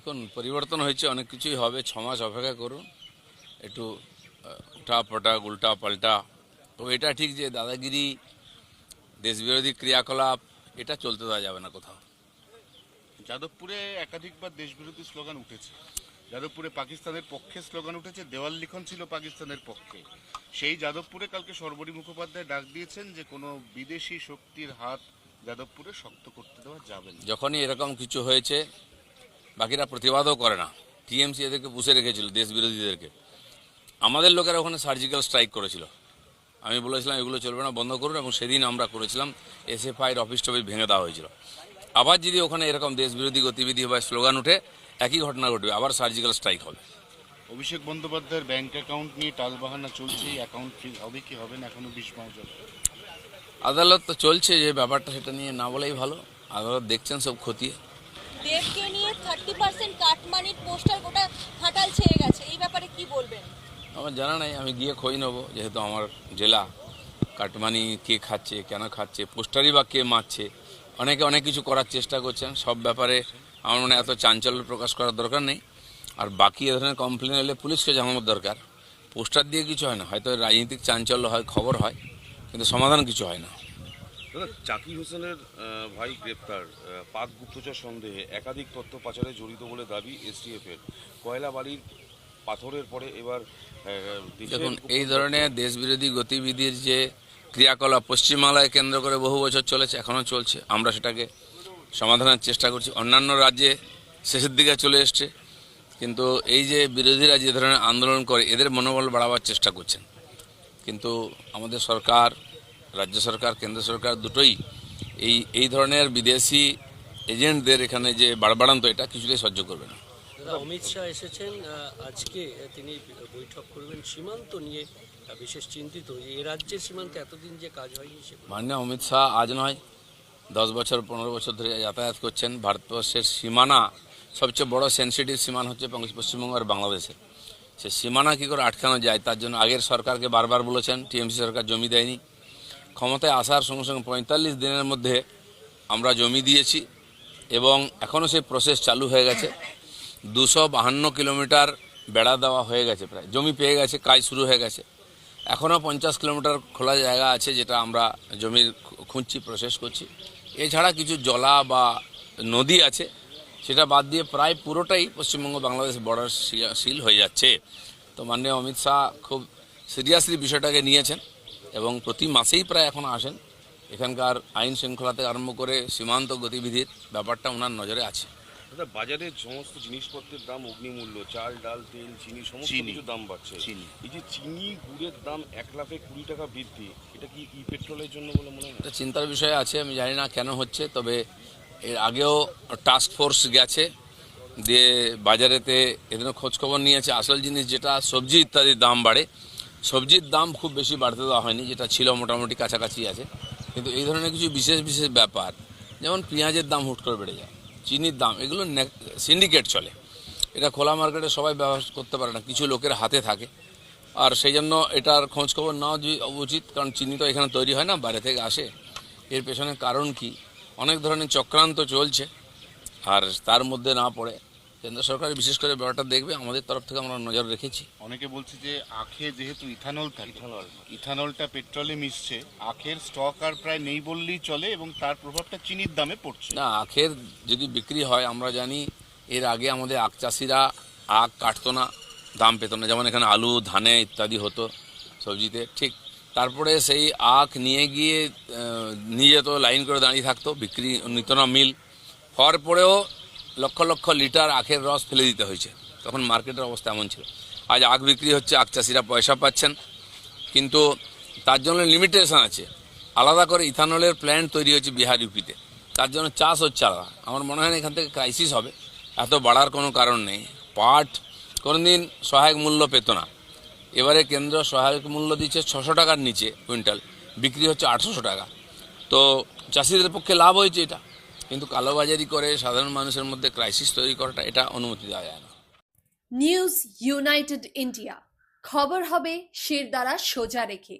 দেখুন পরিবর্তন হয়েছে, অনেক কিছুই হবে, 6 মাস অপেক্ষা করুন, একটু উঠা পটাক উল্টা পাল্টা। তো এটা ঠিক যে দাদাগিরি, দেশবিরোধী ক্রিয়াকলাপ এটা চলতে দেওয়া যাবে না কোথাও। যাদবপুরে একাধিকবার দেশবিরোধী স্লোগান উঠেছে। যাদবপুরে পাকিস্তানের পক্ষে স্লোগান উঠেছে, দেওয়াল লিখন ছিল পাকিস্তানের পক্ষে। সেই যাদবপুরে কালকে সর্বরী মুখোপাধ্যায় ডাক দিয়েছেন যে কোনো বিদেশি শক্তির হাত যাদবপুরে শক্ত করতে দেওয়া যাবে না। যখনই এরকম কিছু হয়েছে বাকিরা প্রতিবাদও করে না। টিএমসি এদেরকে পুষে রেখেছিল, দেশ বিরোধীদেরকে। আমাদের লোকেরা ওখানে সার্জিক্যাল স্ট্রাইক করেছিল। আমি বলেছিলাম এগুলো চলবে না, বন্ধ করুন, এবং সেদিন আমরা করেছিলাম, এসএফআইয়ের অফিস টফিস ভেঙে দেওয়া হয়েছিল। আবার যদি ওখানে এরকম দেশবিরোধী গতিবিধি বা স্লোগান উঠে একই ঘটনা ঘটবে, আবার সার্জিক্যাল স্ট্রাইক হবে। অভিষেক বন্দ্যোপাধ্যায়ের ব্যাংক অ্যাকাউন্ট নিয়ে টালবাহানা চলছে, অ্যাকাউন্ট ফ্রিজ হবে কি হবে না এখনো বিস্ময় চলছে। আদালত তো চলছে, যে ব্যাপারটা সেটা নিয়ে না বলেই ভালো। আদালত দেখছেন সব খতিয়ে। দেবকে নিয়ে 30% কাটমানির পোস্টার গোটা ফাটাল ছেড়ে গেছে, এই ব্যাপারে কি বলবেন? আমার জানা নাই, আমি গিয়ে খোঁজ নেবো, যেহেতু আমার জেলা। কাটমানি কে খাচ্ছে, কেন খাচ্ছে, পোস্টারই বা কে মারছে, অনেকে অনেক কিছু করার চেষ্টা করছেন। সব ব্যাপারে আমার মনে হয় এত চাঞ্চল্য প্রকাশ করার দরকার নেই। আর বাকি এ ধরনের কমপ্লেন এলে পুলিশকে জানানোর দরকার। পোস্টার দিয়ে কিছু হয় না, হয়তো রাজনৈতিক চাঞ্চল্য হয়, খবর হয়, কিন্তু সমাধান কিছু হয় না। দাদা, জাকির হোসেনের ভাই গ্রেপ্তার, পাক গুপ্তচর সন্দেহে একাধিক তথ্য পাচারে জড়িত বলে দাবি এসটিএফ এর। কয়লা বালির পাথরের পরে এবার দেখুন, এই ধরনের দেশবিরোধী গতিবিধির যে ক্রিয়াকলাপ পশ্চিমবাংলায় কেন্দ্র করে বহু বছর চলেছে, এখনও চলছে। আমরা সেটাকে সমাধানের চেষ্টা করছি। অন্যান্য রাজ্যে শেষের দিকে চলে এসছে, কিন্তু এই যে বিরোধীরা যে ধরনের আন্দোলন করে এদের মনোবল বাড়াবার চেষ্টা করছেন। কিন্তু আমাদের সরকার, রাজ্য সরকার, কেন্দ্র সরকার দুটোই এই ধরনের বিদেশি এজেন্টদের এখানে যে বাড়বাড়ান্ত, এটা কিছুতেই সহ্য করবে না। অমিত শাহ এসেছেন আজকে, তিনি বৈঠক করবেন সীমান্ত নিয়ে, বিশেষ চিন্তিত এ রাজ্যের সীমান্তে এতদিন যে কাজ হয়নি। মাননীয় অমিত শাহ আজ নয়, 10 বছর 15 বছর ধরে যাতায়াত করছেন। ভারতবর্ষের সীমানা, সবচেয়ে বড় সেন্সিটিভ সীমানা হচ্ছে পশ্চিমবঙ্গ আর বাংলাদেশের। সে সীমানা কী করে আটকানো যায়, তার জন্য আগের সরকারকে বারবার বলেছেন। টিএমসি সরকার জমি দেয়নি। ক্ষমতায় আসার সঙ্গে সঙ্গে 45 দিনের মধ্যে আমরা জমি দিয়েছি, এবং এখনও সেই প্রসেস চালু হয়ে গেছে। 252 কিলোমিটার বেড়া দেওয়া হয়ে গেছে, প্রায় জমি পেয়ে গেছে, কাজ শুরু হয়ে গেছে। এখনও 50 কিলোমিটার খোলা জায়গা আছে, যেটা আমরা জমির খুঁজছি, প্রসেস করছি। এছাড়া কিছু জলা বা নদী আছে, সেটা বাদ দিয়ে প্রায় পুরোটাই পশ্চিমবঙ্গ বাংলাদেশ বর্ডার সিল হয়ে যাচ্ছে। তো মাননীয় অমিত শাহ খুব সিরিয়াসলি বিষয়টাকে নিয়েছেন, এবং প্রতি মাসেই প্রায় এখন আসেন। এখানকার আইন শৃঙ্খলা থেকে আরম্ভ করে সীমান্ত গতিবিধির ব্যাপারটা ওনার নজরে আছে। দাদা, বাজারে সমস্ত জিনিসপত্রের দাম অগ্নিমূল্য, চাল ডাল তেল চিনি সমস্ত কিছুর দাম বাড়ছে। এই যে চিনি গুড়ের দাম 1,20 টাকা বৃদ্ধি, এটা কি পেট্রোলের জন্য বলে মনে হয়? এটা চিন্তার বিষয় আছে, আমি জানি না কেন হচ্ছে। তবে এর আগেও টাস্ক ফোর্স গেছে, দিয়ে বাজারেতে এদের খোঁজখবর নিয়েছে। আসল জিনিস যেটা সবজি ইত্যাদির দাম বাড়ে, সবজির দাম খুব বেশি বাড়তে দেওয়া হয়নি, যেটা ছিল মোটামুটি কাছাকাছি আছে। কিন্তু এই ধরনের কিছু বিশেষ বিশেষ ব্যাপার, যেমন পেঁয়াজের দাম হুট করে বেড়ে যায়, চিনির দাম, এগুলো সিন্ডিকেট চলে। এটা খোলা মার্কেটে সবাই ব্যবহার করতে পারে না, কিছু লোকের হাতে থাকে। আর সেই জন্য এটার খোঁজখবর নেওয়া উচিত, কারণ চিনি তো এখানে তৈরি হয় না, বাইরে থেকে আসে। এর পেছনে কারণ কি, অনেক ধরনের চক্রান্ত চলছে, আর তার মধ্যে না পড়ে কেন্দ্র সরকার বিশেষ করে ব্যাপারটা দেখবে। আমাদের তরফ থেকে আমরা নজর রেখেছি। অনেকে বলছে যে আখে যেহেতু ইথানল থাকে, ইথানলটা পেট্রোলে মিশছে, আখের স্টক আর প্রায় নেই বললেই চলে, এবং তার প্রভাবটা চিনির দামে পড়ছে। না, আখের যদি বিক্রি হয়, আমরা জানি এর আগে আমাদের আখ চাষিরা আখ কাটতো না, দাম পেত না। যেমন এখানে আলু, ধানে ইত্যাদি হতো সবজিতে, ঠিক তারপরে সেই আখ নিয়ে গিয়ে নিয়ে যেত, লাইন করে দাঁড়িয়ে থাকতো, বিক্রি নিত না মিল। হওয়ার পরেও লক্ষ লক্ষ লিটার আখের রস ফেলে দিতে হয়েছে, তখন মার্কেটের অবস্থা এমন ছিল। আজ আখ বিক্রি হচ্ছে, আখ চাষিরা পয়সা পাচ্ছেন, কিন্তু তার জন্য লিমিটেশন আছে। আলাদা করে ইথানলের প্ল্যান্ট তৈরি হচ্ছে বিহার, ইউপিতে, তার জন্য চাষ হচ্ছে আলাদা। আমার মনে হয় না এখান থেকে ক্রাইসিস হবে, এত বাড়ার কোনো কারণ নেই। পাট কোনোদিন সহায়ক মূল্য পেত না, এবারে কেন্দ্র সহায়ক মূল্য দিচ্ছে 600 টাকার নিচে কুইন্টাল, বিক্রি হচ্ছে 800 টাকা। তো চাষিদের পক্ষে লাভ হয়েছে এটা, কিন্তু কালোবাজারি করে সাধারণ মানুষের মধ্যে ক্রাইসিস তৈরি করাটা, এটা অনুমতি দেওয়া যায় না। নিউজ ইউনাইটেড ইন্ডিয়া, খবর হবে শিরদাঁড়া সোজা রেখে।